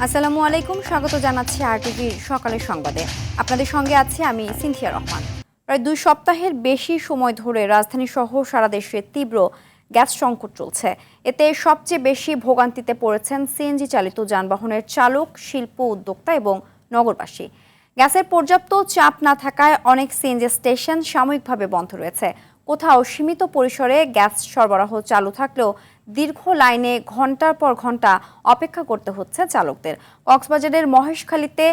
আসসালামু আলাইকুম, স্বাগত জানাচ্ছি আরটিভির সকালের সংবাদে। আপনাদের সঙ্গে আছি আমি সিনথিয়া রহমান। প্রায় 2 সপ্তাহের বেশি সময় ধরে রাজধানী সহ সারা দেশে তীব্র গ্যাস সংকট চলছে। এতে সবচেয়ে বেশি ভোগান্তিতে পড়েছেন সিএনজি চালিত যানবাহনের চালক, শিল্প উদ্যোক্তা এবং নগরবাসী। গ্যাসের পর্যাপ্ত চাপ না থাকায় অনেক সিএনজি স্টেশন সাময়িকভাবে বন্ধ রয়েছে। কোথাও সীমিত পরিসরে গ্যাস সরবরাহ চালু থাকলেও দীর্ঘ লাইনে ঘন্টার পর ঘন্টা অপেক্ষা করতে হচ্ছে চালকদের। কক্সবাজারের মহেশখালীতে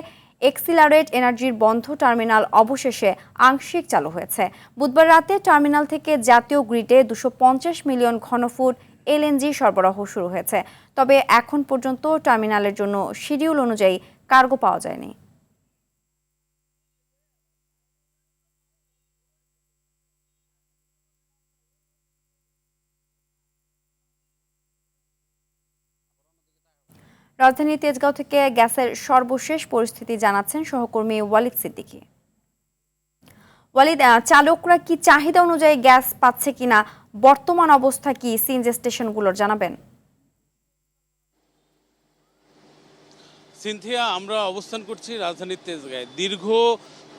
এক্সিলারেট এনার্জির বন্ধ টার্মিনাল অবশেষে আংশিক চালু হয়েছে। বুধবার রাতে টার্মিনাল থেকে জাতীয় গ্রিডে 250 মিলিয়ন ঘনফুট এলএনজি সরবরাহ শুরু হয়েছে। তবে এখন পর্যন্ত টার্মিনালের জন্য শিডিউল অনুযায়ী কার্গো পাওয়া যায়নি। রাজধানী তেজগাঁও থেকে গ্যাসের সর্বশেষ পরিস্থিতি জানাচ্ছেন সহকর্মী ওয়ালিদ সিদ্দিকী। ওয়ালিদ, চালকরা কি চাহিদা অনুযায়ী গ্যাস পাচ্ছে কিনা, বর্তমান অবস্থা কি সিএনজি স্টেশনগুলোর জানাবেন? সিনথিয়া, আমরা অবস্থান করছি রাজধানীর তেজগাঁয়ে। দীর্ঘ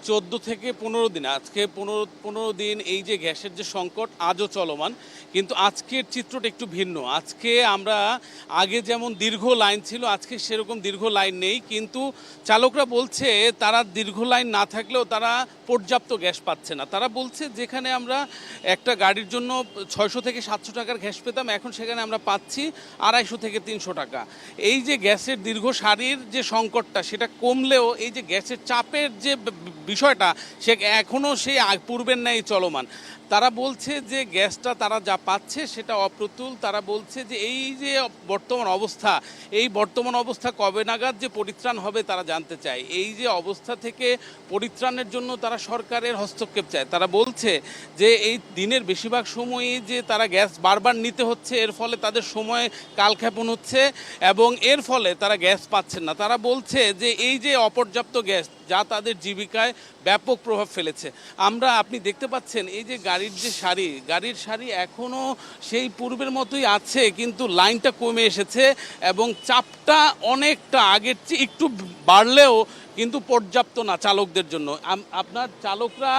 14 থেকে 15 দিন, আজকে 15 দিন এই যে গ্যাসের যে সংকট আজও চলমান, কিন্তু আজকের চিত্রটা একটু ভিন্ন। আজকে আমরা আগে যেমন দীর্ঘ লাইন ছিল, আজকে সেরকম দীর্ঘ লাইন নেই, কিন্তু চালকরা বলছে তারা দীর্ঘ লাইন না থাকলেও তারা পর্যাপ্ত গ্যাস পাচ্ছে না। তারা বলছে যেখানে আমরা একটা গাড়ির জন্য 600 থেকে 700 টাকার গ্যাস পেতাম, এখন সেখানে আমরা পাচ্ছি 250 থেকে 300 টাকা। এই যে গ্যাসের দীর্ঘ সারির যে সংকটটা, সেটা কমলেও এই যে গ্যাসের চাপের যে বিষয়টা, সে এখনও সেই পূর্বের ন্যায় চলমান। তারা বলছে যে গ্যাসটা তারা যা পাচ্ছে সেটা অপ্রতুল। তারা বলছে যে এই যে বর্তমান অবস্থা কবে নাগাদ যে পরিত্রাণ হবে তারা জানতে চায়। এই যে অবস্থা থেকে পরিত্রাণের জন্য তারা সরকারের হস্তক্ষেপ চায়। তারা বলছে যে এই দিনের বেশিরভাগ সময়ই যে তারা গ্যাস বারবার নিতে হচ্ছে, এর ফলে তাদের সময় কালক্ষেপণ হচ্ছে এবং এর ফলে তারা গ্যাস পাচ্ছেন না। তারা বলছে যে এই যে অপর্যাপ্ত গ্যাস, যা তাদের জীবিকায় ব্যাপক প্রভাব ফেলেছে। আপনি দেখতে পাচ্ছেন এই যে গাড়ির সারি এখনও সেই পূর্বের মতোই আছে, কিন্তু লাইনটা কমে এসেছে এবং চাপটা অনেকটা আগের চেয়ে একটু বাড়লেও কিন্তু পর্যাপ্ত না চালকদের জন্য। আপনার চালকরা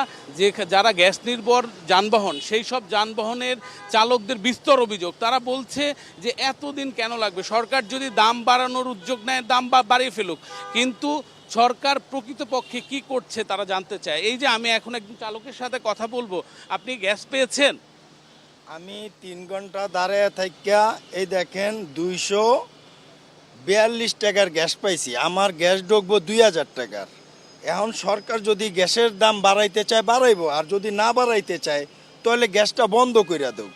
যারা গ্যাস নির্ভর যানবাহন, সেই সব যানবাহনের চালকদের বিস্তর অভিযোগ। তারা বলছে যে এতদিন কেন লাগবে, সরকার যদি দাম বাড়ানোর উদ্যোগ নেয় দাম বাড়িয়ে ফেলুক, কিন্তু সরকার প্রকৃতপক্ষে কি করছে তারা জানতে চায়। এই যে আমি এখন একজন চালকের সাথে কথা বলবো, আপনি গ্যাস পেয়েছেন? আমি 3 ঘন্টা দাঁড়িয়ে থাইকা এই দেখেন 242 টাকার গ্যাস পাইছি। আমার গ্যাস ঢুকবো 2000 টাকার। এখন সরকার যদি গ্যাসের দাম বাড়াইতে চায় বাড়াইবো, আর যদি না বাড়াইতে চায় তাহলে গ্যাসটা বন্ধ করে দেব।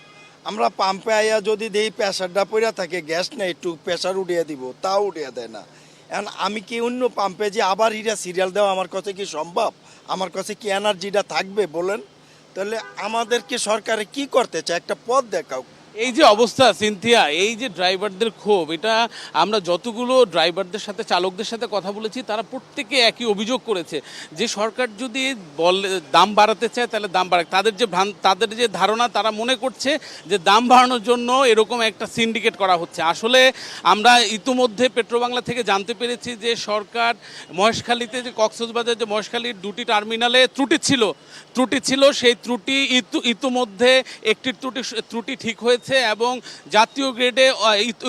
আমরা পাম্পে আইয়া যদি দেই প্রেসারটা পড়া থাকে, গ্যাস নেই, একটু প্রেসার উঠিয়ে দিব, তাও উঠিয়ে দেয় না। এখন আমি কি অন্য পাম্পে যে আবার হিরা সিরিয়াল দেওয়া আমার কাছে কি সম্ভব? আমার কাছে কি এনার্জিটা থাকবে বলেন? তাহলে আমাদেরকে সরকারে কি করতে চায়, একটা পথ দেখাও। এই যে অবস্থা সিনথিয়া, এই যে ড্রাইভারদের ক্ষোভ, এটা আমরা যতগুলো ড্রাইভারদের সাথে চালকদের সাথে কথা বলেছি তারা প্রত্যেকে একই অভিযোগ করেছে যে সরকার যদি বলে দাম বাড়াতে চায় তাহলে দাম বাড়াক। তাদের যে ধারণা, তারা মনে করছে যে দাম বাড়ানোর জন্য এরকম একটা সিন্ডিকেট করা হচ্ছে। আসলে আমরা ইতিমধ্যে পেট্রোবাংলা থেকে জানতে পেরেছি যে সরকার মহেশখালীতে, যে কক্সবাজার যে মহেশখালীর 2টি টার্মিনালে ত্রুটি ছিল, সেই ত্রুটি ইতিমধ্যে একটি ত্রুটি ঠিক হয়েছে এবং জাতীয় গ্রেডে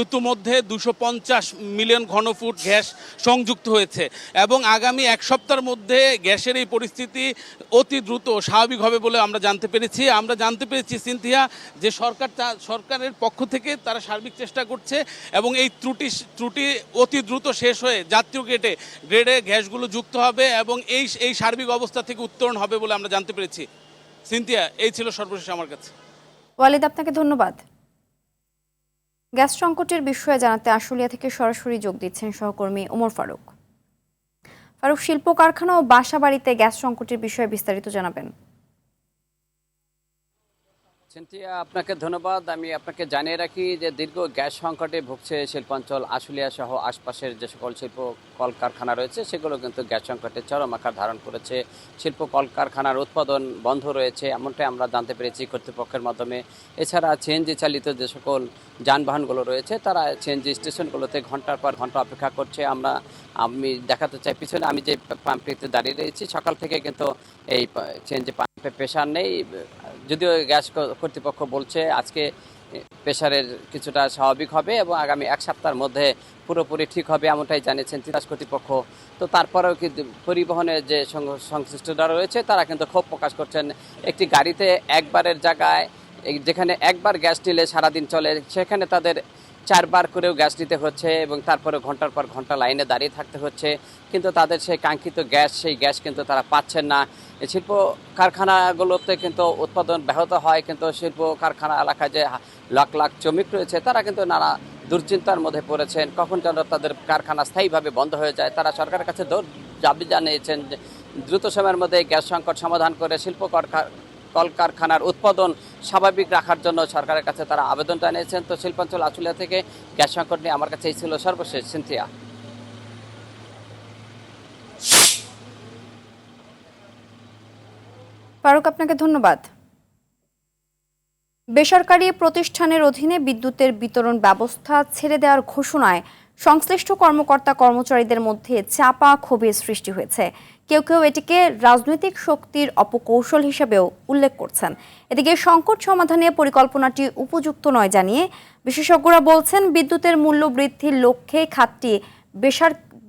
ইতিমধ্যে 250 মিলিয়ন ঘনফুট গ্যাস সংযুক্ত হয়েছে এবং আগামী 1 সপ্তাহের মধ্যে গ্যাসের এই পরিস্থিতি অতি দ্রুত স্বাভাবিক হবে বলে আমরা জানতে পেরেছি সিনথিয়া, যে সরকারের পক্ষ থেকে তারা সার্বিক চেষ্টা করছে এবং এই ত্রুটি অতি দ্রুত শেষ হয়ে জাতীয় গ্রেডে গ্যাসগুলো যুক্ত হবে এবং এই সার্বিক অবস্থা থেকে উত্তরণ হবে বলে আমরা জানতে পেরেছি। সিনথিয়া, এই ছিল সর্বশেষ আমার কাছে। ওয়ালিদ, আপনাকে ধন্যবাদ। গ্যাস সংকটের বিষয়ে জানাতে আশুলিয়া থেকে সরাসরি যোগ দিচ্ছেন সহকর্মী ওমর ফারুক। শিল্প কারখানা ও বাসা বাড়িতে গ্যাস সংকটের বিষয়ে বিস্তারিত জানাবেন। সিনথিয়া, আপনাকে ধন্যবাদ। আমি আপনাকে জানিয়ে রাখি যে দীর্ঘ গ্যাস সংকটে ভুগছে শিল্পাঞ্চল আশুলিয়া সহ আশপাশের যে সকল শিল্প কলকারখানা রয়েছে সেগুলো কিন্তু গ্যাস সংকটে চরম আকার ধারণ করেছে। শিল্প কলকারখানার উৎপাদন বন্ধ রয়েছে এমনটাই আমরা জানতে পেরেছি কর্তৃপক্ষের মাধ্যমে। এছাড়া সিএনজি চালিত যে সকল যানবাহনগুলো রয়েছে তারা সিএনজি স্টেশনগুলোতে ঘন্টার পর ঘন্টা অপেক্ষা করছে। আমি দেখাতে চাই পিছনে আমি যে পাম্পটিতে দাঁড়িয়ে রয়েছি, সকাল থেকে কিন্তু এই সিএনজি পাম্পে প্রেশার নেই। যদিও গ্যাস কর্তৃপক্ষ বলছে আজকে প্রেশারের কিছুটা স্বাভাবিক হবে এবং আগামী এক সপ্তাহের মধ্যে পুরোপুরি ঠিক হবে এমনটাই জানিয়েছেন তিতাস কর্তৃপক্ষ। তো তারপরেও কিন্তু পরিবহনের যে সংশ্লিষ্টরা রয়েছে তারা কিন্তু ক্ষোভ প্রকাশ করছেন। একটি গাড়িতে একবারের জায়গায় যেখানে একবার গ্যাস নিলে সারাদিন চলে সেখানে তাদের 4 বার করেও গ্যাস নিতে হচ্ছে এবং তারপরে ঘন্টার পর ঘন্টা লাইনে দাঁড়িয়ে থাকতে হচ্ছে, কিন্তু তাদের সেই কাঙ্ক্ষিত গ্যাস সেই গ্যাস কিন্তু তারা পাচ্ছেন না। শিল্প কারখানাগুলোতে কিন্তু উৎপাদন ব্যাহত হয়, কিন্তু শিল্প কারখানা এলাকায় যে লাখ লাখ শ্রমিক রয়েছে তারা কিন্তু নানা দুশ্চিন্তার মধ্যে পড়েছেন। কখন যেন তাদের কারখানা স্থায়ীভাবে বন্ধ হয়ে যায়। তারা সরকারের কাছে দাবি জানিয়েছেন যে দ্রুত সময়ের মধ্যে গ্যাস সংকট সমাধান করে শিল্প কলকারখানার উৎপাদন স্বাভাবিক রাখার জন্য সরকারের কাছে তারা আবেদন জানিয়েছেন। তো শিল্পাঞ্চল আশুলিয়া থেকে গ্যাস সংকট নিয়ে আমার কাছে এই ছিল সর্বশেষ। সিনথিয়া। ফারুক, আপনাকে ধন্যবাদ। বেসরকারি প্রতিষ্ঠানের অধীনে বিদ্যুতের বিতরণ ব্যবস্থা ছেড়ে দেওয়ার ঘোষণায় সংশ্লিষ্ট কর্মকর্তা কর্মচারীদের মধ্যে চাপা ক্ষোভের সৃষ্টি হয়েছে। কেউ কেউ এটিকে রাজনৈতিক শক্তির অপকৌশল হিসেবেও উল্লেখ করছেন। এদিকে সংকট সমাধানে পরিকল্পনাটি উপযুক্ত নয় জানিয়ে বিশেষজ্ঞরা বলছেন, বিদ্যুতের মূল্য বৃদ্ধির লক্ষ্যে খাতটি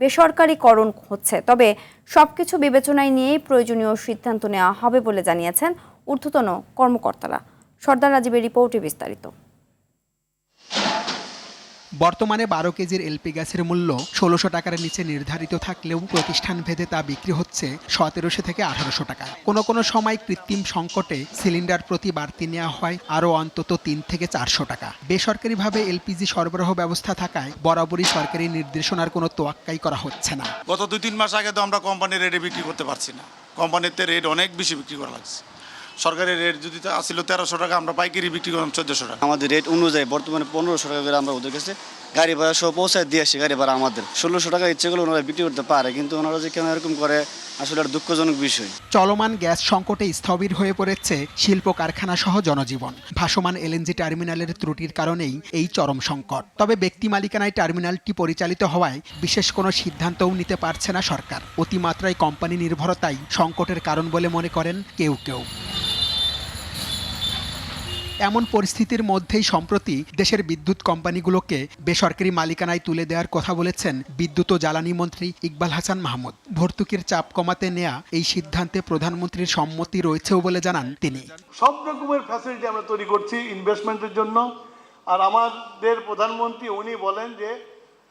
বেসরকারীকরণ হচ্ছে। তবে সবকিছু বিবেচনায় নিয়েই প্রয়োজনীয় সিদ্ধান্ত নেওয়া হবে বলে জানিয়েছেন ঊর্ধ্বতন কর্মকর্তারা। সর্দার রাজীবের রিপোর্টে বিস্তারিত। বর্তমানে 12 কেজির এলপি গ্যাসের মূল্য 1600 টাকার নিচে নির্ধারিত থাকলেও প্রতিষ্ঠান ভেদে তা বিক্রি হচ্ছে 1700 থেকে 1800 টাকা। কোনো সময় কৃত্রিম সংকটে সিলিন্ডার প্রতি বাড়তি নেওয়া হয় আরও অন্তত 3 থেকে 400 টাকা। বেসরকারিভাবে এলপিজি সরবরাহ ব্যবস্থা থাকায় বরাবরই সরকারি নির্দেশনার কোনো তোয়াক্কাই করা হচ্ছে না। গত 2-3 মাস আগে তো আমরা কোম্পানির রেটে বিক্রি করতে পারছি না। কোম্পানিতে রেট অনেক বেশি বিক্রি করা লাগছে। সরকারি রেট যদি আসছিল 1300 টাকা, আমরা পাইকারি বিক্রি করলাম 1400 টাকা। আমাদের রেট অনুযায়ী বর্তমানে 1500 টাকা করে আমরা ওদের কাছে গাড়ি ভাড়া সহ পৌঁছায় দিয়ে আসি। গাড়ি ভাড়া আমাদের 1600 টাকা ইচ্ছে করলে ওনারা বিক্রি করতে পারে, কিন্তু ওনারা যে কেন এরকম করে আসলে একটা দুঃখজনক বিষয়। চলমান গ্যাস সংকটে স্থবির হয়ে পড়েছে শিল্প কারখানা সহ জনজীবন। ভাসমান এলএনজি টার্মিনালের ত্রুটির কারণেই এই চরম সংকট। তবে ব্যক্তি মালিকানায় টার্মিনালটি পরিচালিত হওয়ায় বিশেষ কোনো সিদ্ধান্তও নিতে পারছে না সরকার। অতিমাত্রায় কোম্পানি নির্ভরতাই সংকটের কারণ বলে মনে করেন কেউ কেউ। এমন পরিস্থিতির মধ্যেই সম্প্রতি দেশের বিদ্যুৎ কোম্পানিগুলোকে বেসরকারি মালিকানায় তুলে দেওয়ার কথা বলেছেন বিদ্যুৎ ও জ্বালানি মন্ত্রী ইকবাল হাসান মাহমুদ। ভর্তুকির চাপ কমাতে নেয়া এই সিদ্ধান্তে প্রধানমন্ত্রীর সম্মতি রয়েছেও বলে জানান তিনি। সব রকমের ফ্যাসিলিটি আমরা তৈরি করছি ইনভেস্টমেন্টের জন্য। আর আমাদের প্রধানমন্ত্রী উনি বলেন যে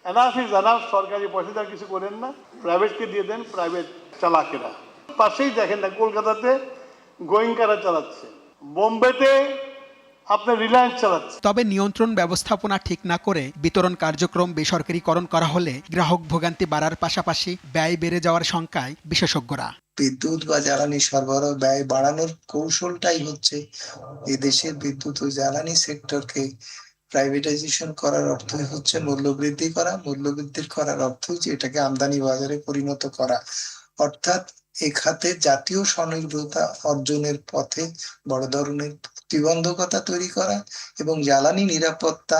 এনাফ ইজ এনাফ, সরকারি পয়সা কিছু করেন না, প্রাইভেটকে দিয়ে দেন, প্রাইভেট চালাকেরা। পাশেই দেখেন না, কলকাতাতে গোয়েঙ্কারা চালাচ্ছে, বোম্বেতে আপনার রিলায়েন্স চালাচ্ছে। তবে নিয়ন্ত্রণ ব্যবস্থাপনা ঠিক না করে বিতরণ কার্যক্রম বেসরকারীকরণ করা হলে গ্রাহক ভোগান্তি বাড়ার পাশাপাশি ব্যয় বেড়ে যাওয়ার শঙ্কায় বিশেষজ্ঞরা। বিদ্যুৎ বা জ্বালানি সরবরাহ ব্যয় বাড়ানোর কৌশলটাই হচ্ছে এদেশের বিদ্যুৎ ও জ্বালানি সেক্টরকে প্রাইভেটাইজেশন করার অর্থই হচ্ছে মূল্যবৃদ্ধি করা। মূল্যবৃদ্ধির করার অর্থই যে এটাকে আমদানি বাজারে পরিণত করা, অর্থাৎ এ খাতে জাতীয় স্বনির্ভরতা অর্জনের পথে বড় ধরনের প্রতিবন্ধকতা তৈরি করা এবং জ্বালানি নিরাপত্তা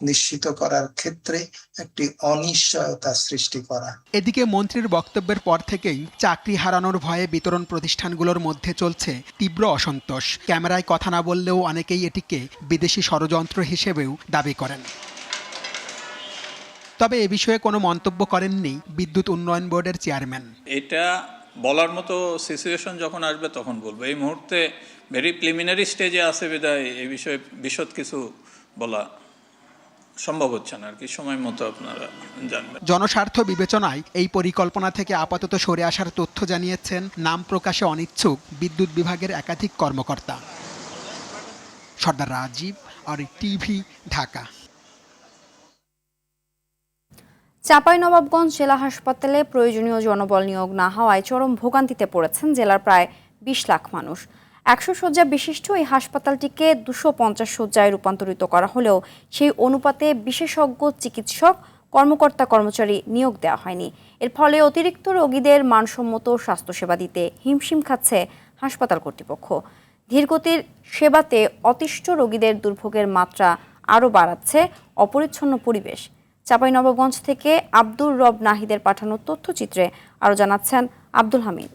নিশ্চিত করার ক্ষেত্রে একটি অনিশ্চয়তা সৃষ্টি করা। এদিকে মন্ত্রীর বক্তব্যের পর থেকেই চাকরি হারানোর ভয়ে বিতরণ প্রতিষ্ঠানগুলোর মধ্যে চলছে তীব্র অসন্তোষ। ক্যামেরায় কথা না বললেও অনেকেই এটিকে বিদেশি ষড়যন্ত্র হিসেবেও দাবি করেন। তবে এ বিষয়ে কোনো মন্তব্য করেননি বিদ্যুৎ উন্নয়ন বোর্ডের চেয়ারম্যান। এটা বলার মতো সিচুয়েশন যখন আসবে তখন বলবো। এই মুহূর্তে ভেরি প্রিলিমিনারি স্টেজে আছে বিধায় এই বিষয়ে বিশদ কিছু বলা সম্ভব হচ্ছে না আর কি। সময় মতো আপনারা জানবেন। জনস্বার্থ বিবেচনায় এই পরিকল্পনা থেকে আপাতত সরে আসার তথ্য জানিয়েছেন নাম প্রকাশে অনিচ্ছুক বিদ্যুৎ বিভাগের একাধিক কর্মকর্তা। সর্দার রাজীব আর টিভি, ঢাকা। চাঁপাইনবাবগঞ্জ জেলা হাসপাতালে প্রয়োজনীয় জনবল নিয়োগ না হওয়ায় চরম ভোগান্তিতে পড়েছেন জেলার প্রায় 20 লাখ মানুষ। 100 শয্যা বিশিষ্ট এই হাসপাতালটিকে 250 শয্যায় রূপান্তরিত করা হলেও সেই অনুপাতে বিশেষজ্ঞ চিকিৎসক কর্মকর্তা কর্মচারী নিয়োগ দেওয়া হয়নি। এর ফলে অতিরিক্ত রোগীদের মানসম্মত স্বাস্থ্যসেবা দিতে হিমশিম খাচ্ছে হাসপাতাল কর্তৃপক্ষ। ধীরগতির সেবাতে অতিষ্ঠ রোগীদের দুর্ভোগের মাত্রা আরও বাড়াচ্ছে অপরিচ্ছন্ন পরিবেশ। চাঁপাইনবাবগঞ্জ থেকে আব্দুর রব নাহিদের পাঠানো তথ্যচিত্রে আরও জানাচ্ছেন আব্দুল হামিদ।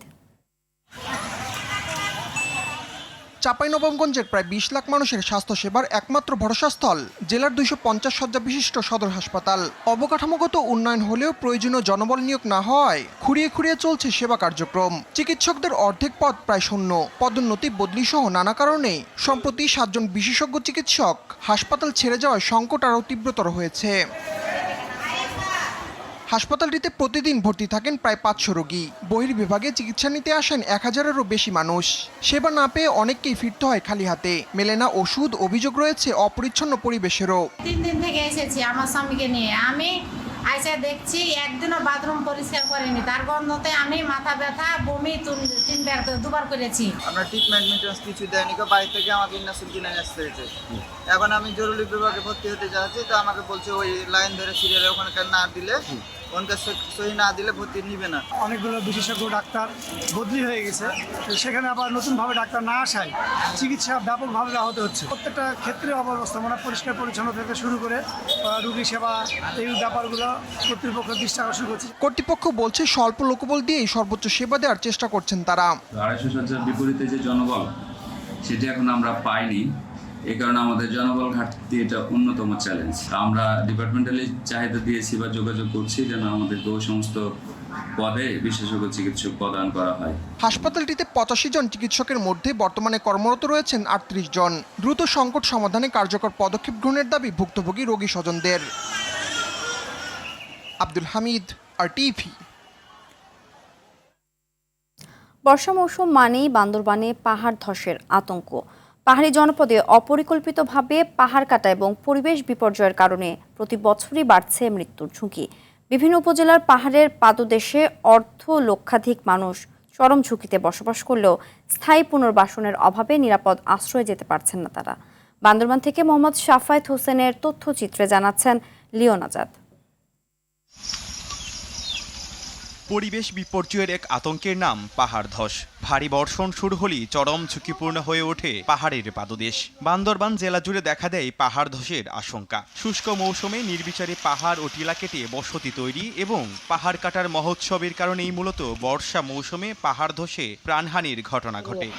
চাঁপাইনবাবগঞ্জের প্রায় 20 লাখ মানুষের স্বাস্থ্যসেবার একমাত্র ভরসাস্থল জেলার 250 শয্যা বিশিষ্ট সদর হাসপাতাল। অবকাঠামোগত উন্নয়ন হলেও প্রয়োজনীয় জনবল নিয়োগ না হওয়ায় খুঁড়িয়ে খুঁড়িয়ে চলছে সেবা কার্যক্রম। চিকিৎসকদের অর্ধেক পদ প্রায় শূন্য, পদোন্নতি বদলি সহ নানা কারণে সম্প্রতি 7 জন বিশেষজ্ঞ চিকিৎসক হাসপাতাল ছেড়ে যাওয়ায় সংকট আরও তীব্রতর হয়েছে। হাসপাতালটিতে প্রতিদিন ভর্তি থাকেন প্রায় 500 রোগী। বহির্বিভাগে চিকিৎসা নিতে আসেন 1000-এরও বেশি মানুষ। সেবা না পেয়ে অনেককেই ফিরতে হয় খালি হাতে। মেলে না ওষুধ, অভিযোগ রয়েছে অপরিচ্ছন্ন পরিবেশেরও। 3 দিন থেকে এসেছি আমার স্বামীকে নিয়ে। আমি আইসা দেখছি একদিনও বাথরুম পরিষ্কার করেনি, তার গন্ধতে আমি মাথা ব্যথা, বমি 2বার করেছি। আমরা ট্রিটমেন্ট মেটেন্স কিছু দেয়নি, বাড়ি থেকে আমাকে ইন্নাসুল কিনে আসতে হয়েছে। এখন আমি জরুরি বিভাগে ভর্তি হতে যাচ্ছি, তো আমাকে বলছে ওই লাইন ধরে সিরিয়ালে ওখানে না দিলে, ওনকে সহি না দিলে ভর্তি নিবে না। অনেকগুলো বিশেষজ্ঞ ডাক্তার বদলি হয়ে গেছে, তো সেখানে আবার নতুনভাবে ডাক্তার না আসায় চিকিৎসা ব্যাপকভাবে ব্যাহত হচ্ছে। প্রত্যেকটা ক্ষেত্রে অবস্থা মানে পরিষ্কার পরিচ্ছন্ন থেকে শুরু করে রোগী সেবা, এই ব্যাপারগুলো কর্তৃপক্ষ দৃষ্টি আকর্ষণ করছে। কর্তৃপক্ষ বলছে স্বল্প লোকবল দিয়েই সর্বোচ্চ সেবা দেওয়ার চেষ্টা করছেন তারা। 250 শয্যার বিপরীতে যে জনবল, সেটি এখন আমরা পাইনি। এই কারণে আমাদের জনবল ঘাটতি এটা অন্যতম চ্যালেঞ্জ। আমরা ডিপার্টমেন্টালি চাহিদা দিয়েছি বা যোগাযোগ করছি যেন আমাদেরকে ওই সমস্ত পদে বিশেষজ্ঞ চিকিৎসক প্রদান করা হয়। হাসপাতালটিতে 85 জন চিকিৎসকের মধ্যে বর্তমানে কর্মরত রয়েছেন 38 জন। দ্রুত সংকট সমাধানে কার্যকর পদক্ষেপ গ্রহণের দাবি ভুক্তভোগী রোগী স্বজনদের। আব্দুল হামিদ, RTV। বর্ষা মৌসুম মানেই বান্দরবানে পাহাড় ধসের আতঙ্ক। পাহাড়ি জনপদে অপরিকল্পিতভাবে পাহাড় কাটা এবং পরিবেশ বিপর্যয়ের কারণে প্রতি বছরই বাড়ছে মৃত্যুর ঝুঁকি। বিভিন্ন উপজেলার পাহাড়ের পাদদেশে লক্ষাধিক মানুষ চরম ঝুঁকিতে বসবাস করলেও স্থায়ী পুনর্বাসনের অভাবে নিরাপদ আশ্রয়ে যেতে পারছেন না তারা। বান্দরবান থেকে মোহাম্মদ শাফায়েত হোসেনের তথ্যচিত্রে জানাচ্ছেন লিওন আজাদ। পরিবেশ বিপর্যয়ের এক আতঙ্কের নাম পাহাড় ধস। ভারী বর্ষণ শুরু হলেই চরম ঝুঁকিপূর্ণ হয়ে ওঠে পাহাড়ের পাদদেশ। বান্দরবান জেলা জুড়ে দেখা দেয় পাহাড় ধসের আশঙ্কা। শুষ্ক মৌসুমে নির্বিচারে পাহাড় ও টিলা কেটে বসতি তৈরি এবং পাহাড় কাটার মহোৎসবের কারণেই মূলত বর্ষা মৌসুমে পাহাড় ধসে প্রাণহানির ঘটনা ঘটে।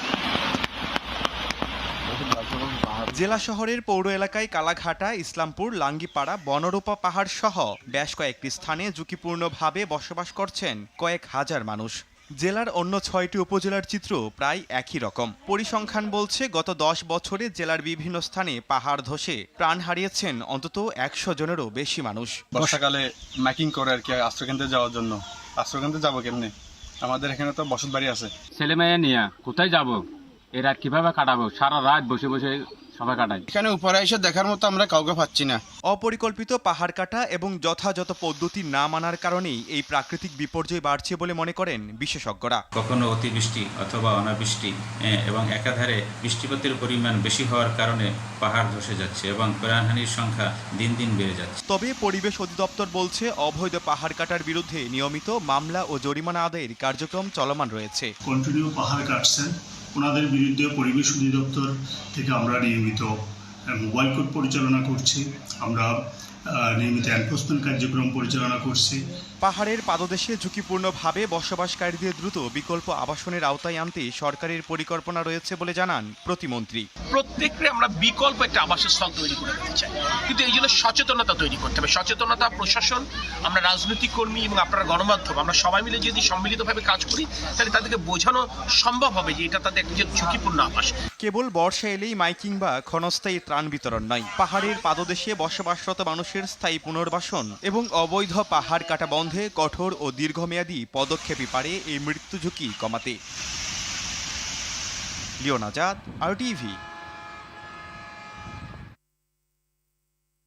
জেলা শহরের পৌর এলাকায় কালাঘাটা, ইসলামপুর, লাঙ্গিপাড়া, বনরূপা পাহাড় সহ বেশ কয়েকটি স্থানে ঝুঁকিপূর্ণভাবে বসবাস করছেন কয়েক হাজার মানুষ। জেলার অন্য 6টি উপজেলার চিত্র প্রায় একই রকম। পরিসংখ্যান বলছে গত 10 বছরে জেলার বিভিন্ন স্থানে পাহাড় ধসে প্রাণ হারিয়েছেন অন্তত 100 জনেরও বেশি মানুষ। বর্ষাকালে মাইকিং করে আর কি আশ্রয়কেন্দ্রে যাওয়ার জন্য। আশ্রয়কেন্দ্রে যাবো কেমনে? আমাদের এখানে তো বসত বাড়ি আছে। ছেলে মেয়ে নিয়ে কোথায় যাবো? এ রাত কিভাবে কাটাবো? সারা রাত বসে বসে সবাই কাটাই। এখানে উপরে এসে দেখার মতো আমরা কাউকে পাচ্ছি না। অপরিকল্পিত পাহাড় কাটা এবং যথাযথ পদ্ধতি না মানার কারণেই এই প্রাকৃতিক বিপর্যয় বাড়ছে বলে মনে করেন বিশেষজ্ঞরা। কখনো অতিবৃষ্টি অথবা অনাবৃষ্টি এবং একাধারে বৃষ্টিপাতের পরিমাণ বেশি হওয়ার কারণে পাহাড় ধসে যাচ্ছে এবং প্রাণহানির সংখ্যা দিন দিন বেড়ে যাচ্ছে। তবে পরিবেশ অধিদপ্তর বলছে অবৈধ পাহাড় কাটার বিরুদ্ধে নিয়মিত মামলা ও জরিমানা আদায়ের কার্যক্রম চলমান রয়েছে। কন্টিনিউ পাহাড় কাটছেন, ওনাদের বিরুদ্ধে পরিবেশ অধিদপ্তর থেকে আমরা নিয়মিত মোবাইল কোর্ট পরিচালনা করছি, আমরা নিয়মিত এনফোর্সমেন্ট কার্যক্রম পরিচালনা করছি। পাহাড়ের পাদদেশে ঝুঁকিপূর্ণভাবে বসবাসকারীদের দ্রুত বিকল্প আবাসনের আওতায় আনতে সরকারের পরিকল্পনা রয়েছে বলে জানান প্রতিমন্ত্রী। প্রত্যেককে আমরা বিকল্প একটা আবাসস্থল তৈরি করে দিতে চাই, কিন্তু এই জন্য সচেতনতা তৈরি করতে হবে। সচেতনতা প্রশাসন, আমরা রাজনৈতিক কর্মী এবং আপনারা গণমাধ্যম, আমরা সবাই মিলে যদি সম্মিলিতভাবে কাজ করি তাহলে তাদেরকে বোঝানো সম্ভব হবে যে এটা তাদের একটা ঝুঁকিপূর্ণ আবাস। কেবল বর্ষা এলেই মাইকিং বা ক্ষণস্থায়ী ত্রাণ বিতরণ নয়, পাহাড়ের পাদদেশে বসবাসরত মানুষের স্থায়ী পুনর্বাসন এবং অবৈধ পাহাড় কাটা বন্ধে কঠোর ও দীর্ঘমেয়াদী পদক্ষেপই পারে এই মৃত্যু ঝুঁকি কমাতে। লিওন আজাদ, RTV।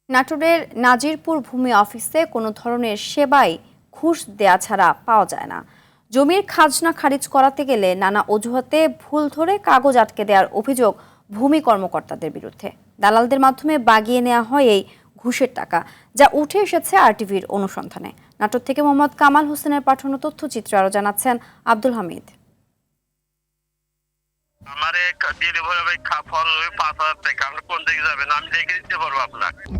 নাটোরের নাজিরপুর ভূমি অফিসে কোনো ধরনের সেবাই ঘুষ দেয়া ছাড়া পাওয়া যায় না। জমির খাজনা খারিজ করাতে গেলে নানা অজুহাতে ভুল ধরে কাগজ আটকে দেওয়ার অভিযোগ ভূমি কর্মকর্তাদের বিরুদ্ধে। দালালদের মাধ্যমে বাগিয়ে নেওয়া হয় এই ঘুষের টাকা, যা উঠে এসেছে আরটিভির অনুসন্ধানে। নাটোর থেকে মোহাম্মদ কামাল হোসেনের পাঠানো তথ্যচিত্র আরও জানাচ্ছেন আব্দুল হামিদ।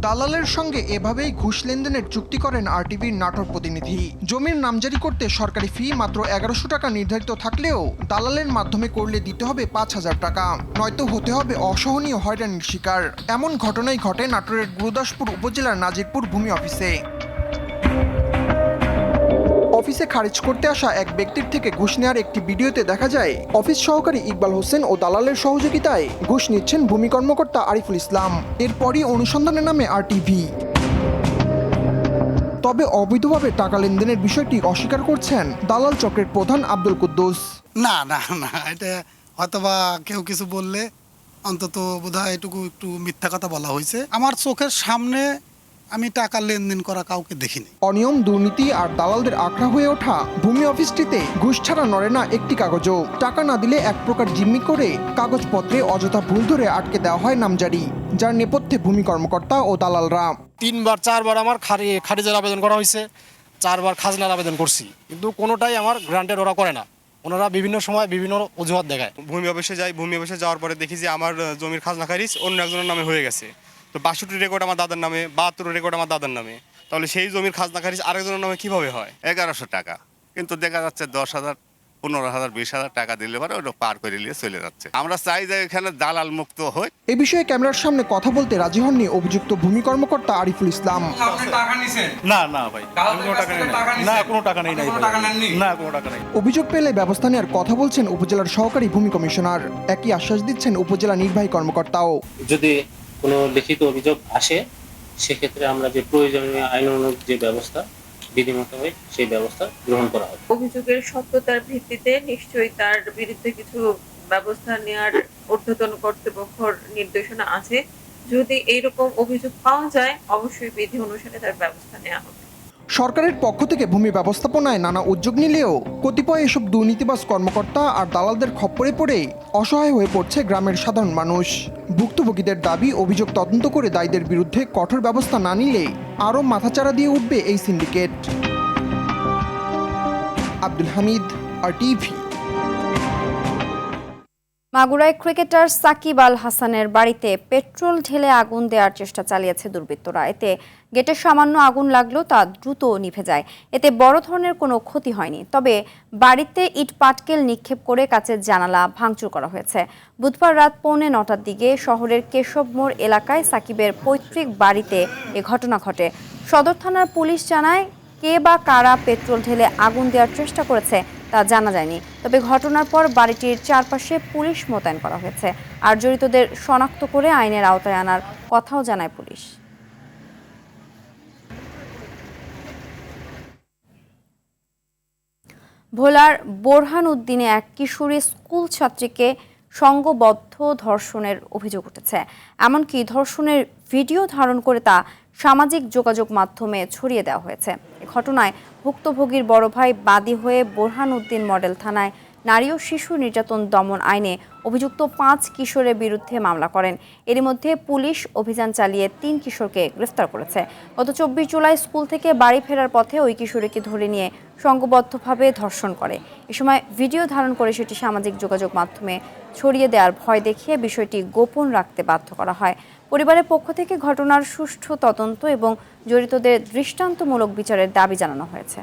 দালালের সঙ্গে এভাবেই ঘুষ লেনদেনের চুক্তি করেন আরটিভির নাটোর প্রতিনিধি। জমির নামজারি করতে সরকারি ফি মাত্র 1100 টাকা নির্ধারিত থাকলেও দালালের মাধ্যমে করলে দিতে হবে 5000 টাকা, নয়তো হতে হবে অসহনীয় হয়রানির শিকার। এমন ঘটনাই ঘটে নাটোরের গুরুদাসপুর উপজেলার নাজিরপুর ভূমি অফিসে। অফিসে খারিজ করতে আসা এক ব্যক্তির থেকে ঘুষ নেওয়ার একটি ভিডিওতে দেখা যায় অফিস সহকারী ইকবাল হোসেন ও দালালের সহযোগিতায় ঘুষ নিচ্ছেন ভূমি কর্মকর্তা আরিফুল ইসলাম। এরপরই অনুসন্ধানে নামে আরটিভি। তবে অবৈধভাবে টাকা লেনদেনের বিষয়টি অস্বীকার করছেন দালাল চক্রের প্রধান আব্দুল কুদ্দুস। না না না, এটা হয়তোবা কেউ কিছু বললে অন্তত বোধহয় এটুকু একটু মিথ্যা কথা বলা হয়েছে। আমার চোখের সামনে আমি টাকা লেনদেন করা কাউকে দেখিনি। অনিয়ম, দুর্নীতি আর দালালদের আখড়া হয়ে ওঠা ভূমি অফিসটিতে ঘুষ ছাড়া নড়ে না একটি কাগজও। টাকা না দিলে এক প্রকার জিম্মি করে কাগজপত্রে অযথা ভুল ধরে আটকে দেওয়া হয় নামজারি, যার নেপথ্যে ভূমি কর্মকর্তা ও দালালরা। 3-4বার আমার খারিজের আবেদন করা হয়েছে, 4বার খাজনার আবেদন করছি, কিন্তু কোনোটাই আমার গ্রান্টেড ওরা করে না। ওনারা বিভিন্ন সময় বিভিন্ন অজুহাত দেখায়। ভূমি অফিসে যাই, ভূমি অফিসে যাওয়ার পরে দেখি যে আমার জমির খাজনা খারিজ অন্য একজনের নামে হয়ে গেছে। তো 62 রেকর্ড আমার দাদার নামে, 72 রেকর্ড আমার দাদার নামে, তাহলে সেই জমির খাজনা খারিজ আরেকজনের নামে কিভাবে হয়? 1100 টাকা, কিন্তু দেখা যাচ্ছে 10,000, 15,000, 20,000 টাকা দিলে পরে ওটা পার করে নিয়ে চলে যাচ্ছে। আমরা চাই যে এখানে দালাল মুক্ত হয়। এ বিষয়ে ক্যামেরার সামনে কথা বলতে রাজি হননি অভিযুক্ত ভূমি কর্মকর্তা আরিফুল ইসলাম। না না ভাই, কোনো টাকা নেই, না কোনো টাকা নেই, না কোনো টাকা নেই। অভিযোগ পেলে ব্যবস্থা নেওয়ার কথা বলছেন উপজেলার সহকারী ভূমি কমিশনার। একই আশ্বাস দিচ্ছেন উপজেলা নির্বাহী কর্মকর্তাও। যদি কোনো লিখিত অভিযোগ আসে, সেক্ষেত্রে আমরা যে প্রয়োজনীয় আইনানুগ যে ব্যবস্থা বিধিমত হয় সেই ব্যবস্থা গ্রহণ করা হবে। অভিযোগের সত্যতার ভিত্তিতে নিশ্চয়ই তার বিরুদ্ধে কিছু ব্যবস্থা নেওয়ার ঊর্ধ্বতন কর্তৃপক্ষের নির্দেশনা আছে। যদি এইরকম অভিযোগ পাওয়া যায়, অবশ্যই বিধি অনুসারে তার ব্যবস্থা নেওয়া হবে। সরকারের পক্ষ থেকে ভূমি ব্যবস্থাপনায় নানা উদ্যোগ নিলেও কতিপয় এসব দুর্নীতিবাজ কর্মকর্তা আর দালালদের খপ্পরে পড়ে অসহায় হয়ে পড়ছে গ্রামের সাধারণ মানুষ। ভুক্তভোগীদের দাবি, অভিযোগ তদন্ত করে দায়ীদের বিরুদ্ধে কঠোর ব্যবস্থা না নিলে আরও মাথাচাড়া দিয়ে উঠবে এই সিন্ডিকেট। আব্দুল হামিদ, আরটিভি। মাগুরায় ক্রিকেটার সাকিব আল হাসানের বাড়িতে পেট্রোল ঢেলে আগুন দেওয়ার চেষ্টা চালিয়েছে দুর্বৃত্তরা। এতে গেটে সামান্য আগুন লাগলেও তা দ্রুত নিভে যায়। এতে বড় ধরনের কোনো ক্ষতি হয়নি। তবে বাড়িতে ইট পাটকেল নিক্ষেপ করে কাচের জানালা ভাঙচুর করা হয়েছে। বুধবার রাত 9:45টার দিকে শহরের কেশব মোড় এলাকায় সাকিবের পৈতৃক বাড়িতে এ ঘটনা ঘটে। সদর থানার পুলিশ জানায়, কে বা কারা পেট্রোল ঢেলে আগুন দেওয়ার চেষ্টা করেছে তা জানা যায়নি। তবে ঘটনার পর বাড়িটির চারপাশে পুলিশ মোতায়েন করা হয়েছে। আর জড়িতদের শনাক্ত করে আইনের আওতায় আনার কথাও জানায় পুলিশ। ভোলার বোরহান উদ্দিনে এক কিশোরী স্কুল ছাত্রীকে সংঘবদ্ধ ধর্ষণের অভিযোগ উঠেছে। এমনকি ধর্ষণের ভিডিও ধারণ করে তা সামাজিক যোগাযোগ মাধ্যমে ছড়িয়ে দেওয়া হয়েছে। এ ঘটনায় ভুক্তভোগীর বড় ভাই বাদী হয়ে বোরহান উদ্দিন মডেল থানায় নারী ও শিশু নির্যাতন দমন আইনে অভিযুক্ত 5 কিশোরের বিরুদ্ধে মামলা করেন। এরই মধ্যে পুলিশ অভিযান চালিয়ে 3 কিশোরকে গ্রেফতার করেছে। গত 24 জুলাই স্কুল থেকে বাড়ি ফেরার পথে ওই কিশোরীকে ধরে নিয়ে সংঘবদ্ধভাবে ধর্ষণ করে। এ সময় ভিডিও ধারণ করে সেটি সামাজিক যোগাযোগ মাধ্যমে ছড়িয়ে দেওয়ার ভয় দেখিয়ে বিষয়টি গোপন রাখতে বাধ্য করা হয়। পরিবারের পক্ষ থেকে ঘটনার সুষ্ঠু তদন্ত এবং জড়িতদের দৃষ্টান্তমূলক বিচারের দাবি জানানো হয়েছে।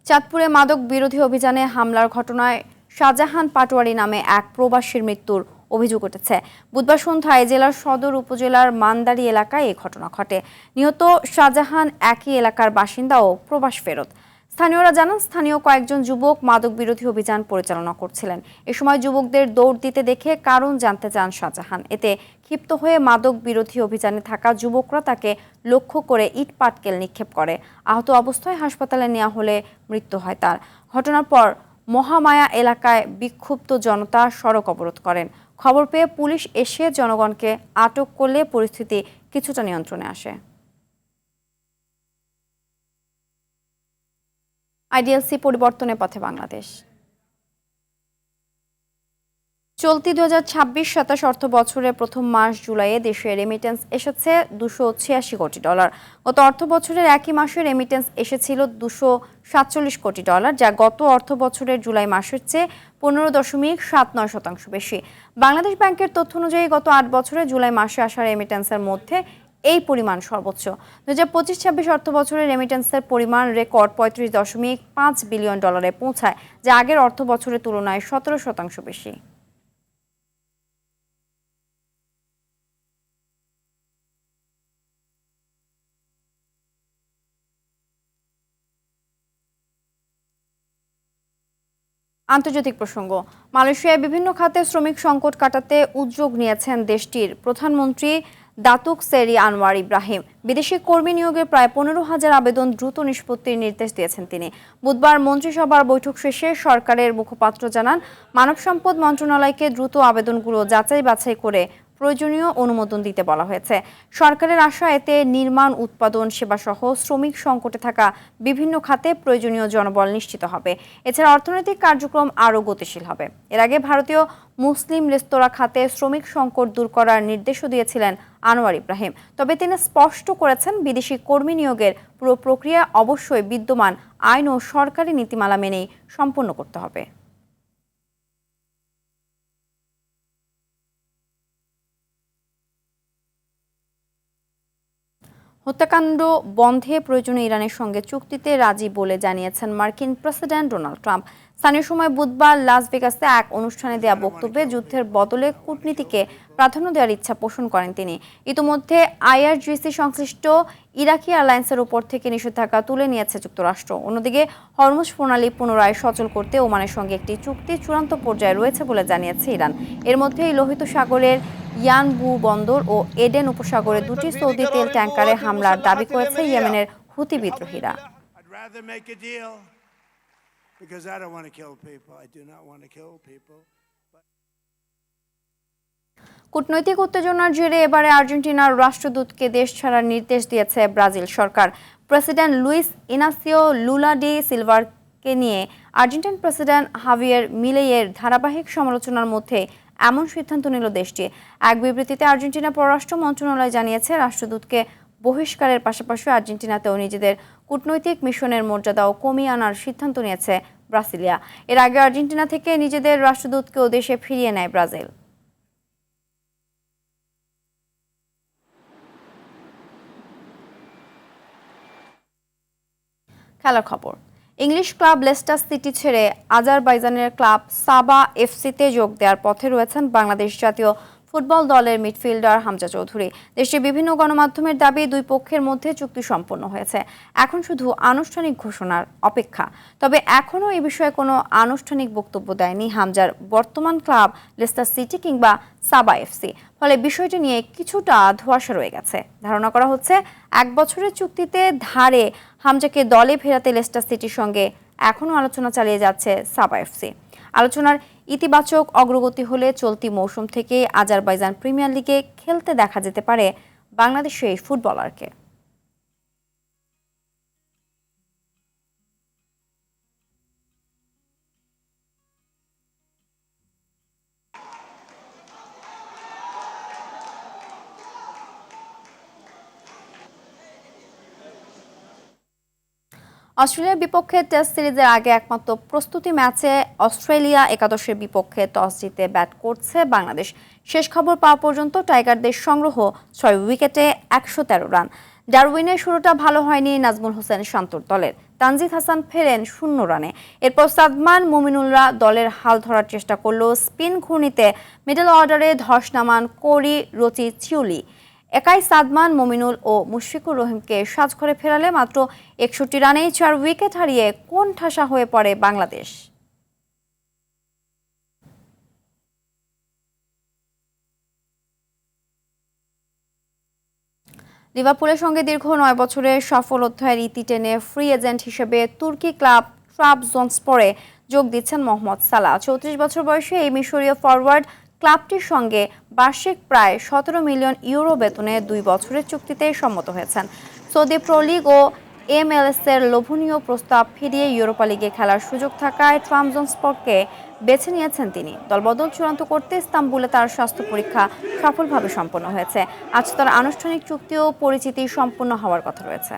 চাঁদপুরে মাদক বিরোধী অভিযানে হামলার ঘটনায় শাহজাহান পাটোয়ারি নামে এক প্রবাসীর মৃত্যুর অভিযোগ উঠেছে। বুধবার সন্ধ্যায় জেলার সদর উপজেলার মান্দারি এলাকায় এই ঘটনা ঘটে। নিহত শাহজাহান একই এলাকার বাসিন্দা ও প্রবাস ফেরত। স্থানীয়রা জানান, স্থানীয় কয়েকজন যুবক মাদক বিরোধী অভিযান পরিচালনা করছিলেন। এ সময় যুবকদের দৌড় দিতে দেখে কারণ জানতে চান শাহজাহান। এতে ক্ষিপ্ত হয়ে মাদক বিরোধী অভিযানে থাকা যুবকরা তাকে লক্ষ্য করে ইট পাটকেল নিক্ষেপ করে। আহত অবস্থায় হাসপাতালে নেওয়া হলে মৃত্যু হয় তার। ঘটনার পর মহামায়া এলাকায় বিক্ষুব্ধ জনতা সড়ক অবরোধ করেন। খবর পেয়ে পুলিশ এসে জনগণকে আটক করলে পরিস্থিতি কিছুটা নিয়ন্ত্রণে আসে। আইডিএলসি পরিবর্তনের পথে বাংলাদেশ। চলতি 2026-27 অর্থ বছরের প্রথম মাস জুলাইয়ে দেশে রেমিটেন্স এসেছে $286 কোটি। গত অর্থ বছরের একই মাসে রেমিটেন্স এসেছিল $247 কোটি, যা গত অর্থ বছরের জুলাই মাসের চেয়ে 15.79% বেশি। বাংলাদেশ ব্যাংকের তথ্য অনুযায়ী গত 8 বছরে জুলাই মাসে আসা রেমিটেন্সের মধ্যে এই পরিমাণ সর্বোচ্চ। 2025-26 অর্থ বছরের রেমিটেন্সের পরিমাণ রেকর্ড $35.5 বিলিয়ন পৌঁছায়, যা আগের অর্থ বছরের তুলনায় 17% বেশি। আন্তর্জাতিক প্রসঙ্গ, মালয়েশিয়ায় বিভিন্ন খাতে শ্রমিক সংকট কাটাতে উদ্যোগ নিয়েছেন দেশটির প্রধানমন্ত্রী দাতুক সেরি আনোয়ার ইব্রাহিম। বিদেশি কর্মী নিয়োগের প্রায় 15,000 আবেদন দ্রুত নিষ্পত্তির নির্দেশ দিয়েছেন তিনি। বুধবার মন্ত্রিসভার বৈঠক শেষে সরকারের মুখপাত্র জানান, মানব সম্পদ মন্ত্রণালয়কে দ্রুত আবেদনগুলো যাচাই বাছাই করে প্রয়োজনীয় অনুমোদন দিতে বলা হয়েছে। সরকারের আশা, এতে নির্মাণ, উৎপাদন, সেবাসহ শ্রমিক সংকটে থাকা বিভিন্ন খাতে প্রয়োজনীয় জনবল নিশ্চিত হবে। এছাড়া অর্থনৈতিক কার্যক্রম আরও গতিশীল হবে। এর আগে ভারতীয় মুসলিম রেস্তোরাঁ খাতে শ্রমিক সংকট দূর করার নির্দেশও দিয়েছিলেন আনোয়ার ইব্রাহিম। তবে তিনি স্পষ্ট করেছেন, বিদেশি কর্মী নিয়োগের পুরো প্রক্রিয়া অবশ্যই বিদ্যমান আইন ও সরকারি নীতিমালা মেনেই সম্পন্ন করতে হবে। হত্যাকাণ্ড বন্ধে প্রয়োজনীয় ইরানের সঙ্গে চুক্তিতে রাজি বলে জানিয়েছেন মার্কিন প্রেসিডেন্ট ডোনাল্ড ট্রাম্প। স্থানীয় সময় বুধবার লাস ভেগাসে এক অনুষ্ঠানে দেয়া বক্তব্যে যুদ্ধের বদলে কূটনীতিকে প্রাধান্য দেওয়ার ইচ্ছা পোষণ করেন তিনি। ইতিমধ্যে IRGC সংশ্লিষ্ট ইরাকি এয়ারলাইন্সের উপর থেকে নিষেধাজ্ঞা তুলে নিয়েছে যুক্তরাষ্ট্র। অন্যদিকে হরমুজ প্রণালী পুনরায় সচল করতে ওমানের সঙ্গে একটি চুক্তি চূড়ান্ত পর্যায়ে রয়েছে বলে জানিয়েছে ইরান। এর মধ্যেই লোহিত সাগরের ইয়ানবু বন্দর ও এডেন উপসাগরে 2টি সৌদি তেল ট্যাঙ্কারে হামলার দাবি করেছে ইয়েমেনের হুতি বিদ্রোহীরা। কূটনৈতিক উত্তেজনার জেরে এবারে আর্জেন্টিনার রাষ্ট্রদূতকে দেশ ছাড়ার নির্দেশ দিয়েছে ব্রাজিল সরকার। President Luiz Inacio Lula da সিলভাকে নিয়ে আর্জেন্টিন প্রেসিডেন্ট হাভিয়ের মিলেইয়ের ধারাবাহিক সমালোচনার মধ্যে এমন সিদ্ধান্ত নিল দেশটি। এক বিবৃতিতে আর্জেন্টিনা পররাষ্ট্র মন্ত্রণালয় জানিয়েছে, রাষ্ট্রদূতকে বহিষ্কারের পাশাপাশি আর্জেন্টিনাতেও নিজেদের কূটনৈতিক মিশনের মর্যাদাও কমিয়ে আনার সিদ্ধান্ত নিয়েছে ব্রাসিলিয়া। এর আগে আর্জেন্টিনা থেকে নিজেদের রাষ্ট্রদূতকেও দেশে ফিরিয়ে নেয় ব্রাজিল। খেলার খবর, ইংলিশ ক্লাব লেস্টার সিটি ছেড়ে আজারবাইজানের ক্লাব সাবা এফসিতে যোগ দেওয়ার পথে রয়েছেন বাংলাদেশ জাতীয় ফুটবল দলের মিডফিল্ডার হামজা চৌধুরী। দেশের বিভিন্ন গণমাধ্যমের দাবি, দুই পক্ষের মধ্যে চুক্তি সম্পন্ন হয়েছে। এখন শুধু আনুষ্ঠানিক ঘোষণার অপেক্ষা। তবে এখনও এই বিষয়ে কোনো আনুষ্ঠানিক বক্তব্য দেয়নি হামজার বর্তমান ক্লাব লেস্টার সিটি কিংবা সাবা এফসি। ফলে বিষয়টি নিয়ে কিছুটা ধোঁয়াশা রয়ে গেছে। ধারণা করা হচ্ছে, 1 বছরের চুক্তিতে ধারে হামজাকে দলে ফেরাতে লেস্টার সিটির সঙ্গে এখনও আলোচনা চালিয়ে যাচ্ছে সাবা এফসি। আলোচনার ইতিবাচক অগ্রগতি হলে চলতি মৌসুম থেকে আজারবাইজান প্রিমিয়ার লিগে খেলতে দেখা যেতে পারে বাংলাদেশের এই ফুটবলারকে। অস্ট্রেলিয়ার বিপক্ষে টেস্ট সিরিজের আগে একমাত্র প্রস্তুতি ম্যাচে অস্ট্রেলিয়া একাদশের বিপক্ষে টস জিতে ব্যাট করছে বাংলাদেশ। শেষ খবর পাওয়া পর্যন্ত টাইগারদের সংগ্রহ 6 উইকেটে 113 রান। ডারউইনের শুরুটা ভালো হয়নি নাজমুল হোসেন শান্তর দলের। তানজিদ হাসান ফেরেন 0 রানে। এরপর সাদমান মুমিনুলরা দলের হাল ধরার চেষ্টা করলেও স্পিন ঘূর্ণিতে মিডল অর্ডারে ধস নামান কোরি রচি চিউলি। একাই সাদমান, মুমিনুল ও মুশফিকুর রহিমকে সাজঘরে ফেরালে মাত্র 61 রানেই 4 উইকেট হারিয়ে কোণঠাসা হয়ে পড়ে বাংলাদেশ। লিভারপুলের সঙ্গে দীর্ঘ 9 বছরের সফল অধ্যায়ের ইতি টেনে ফ্রি এজেন্ট হিসেবে তুর্কি ক্লাব ট্রাবজনস্পরে যোগ দিচ্ছেন মোহাম্মদ সালাহ। 34 বছর বয়সে এই মিশরীয় ফরওয়ার্ড ক্লাবটির সঙ্গে বার্ষিক প্রায় 17 মিলিয়ন ইউরো বেতনে 2 বছরের চুক্তিতে সম্মত হয়েছেন। সৌদি প্রো লিগ ও MLS-এর লোভনীয় প্রস্তাব ফিরিয়ে ইউরোপা লিগে খেলার সুযোগ থাকায় ট্রামজনস্পরকে বেছে নিয়েছেন তিনি। দলবদল চূড়ান্ত করতে ইস্তাম্বুলে তার স্বাস্থ্য পরীক্ষা সফলভাবে সম্পন্ন হয়েছে। আজ তার আনুষ্ঠানিক চুক্তি ও পরিচিতি সম্পূর্ণ হওয়ার কথা রয়েছে।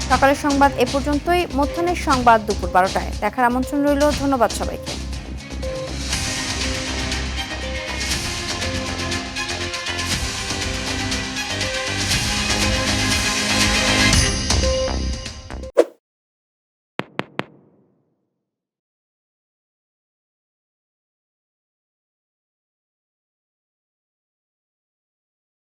সকালের সংবাদ এ পর্যন্তই। মধ্যাহ্নের সংবাদ দুপুর 12টায় দেখার আমন্ত্রণ রইল। ধন্যবাদ সবাইকে।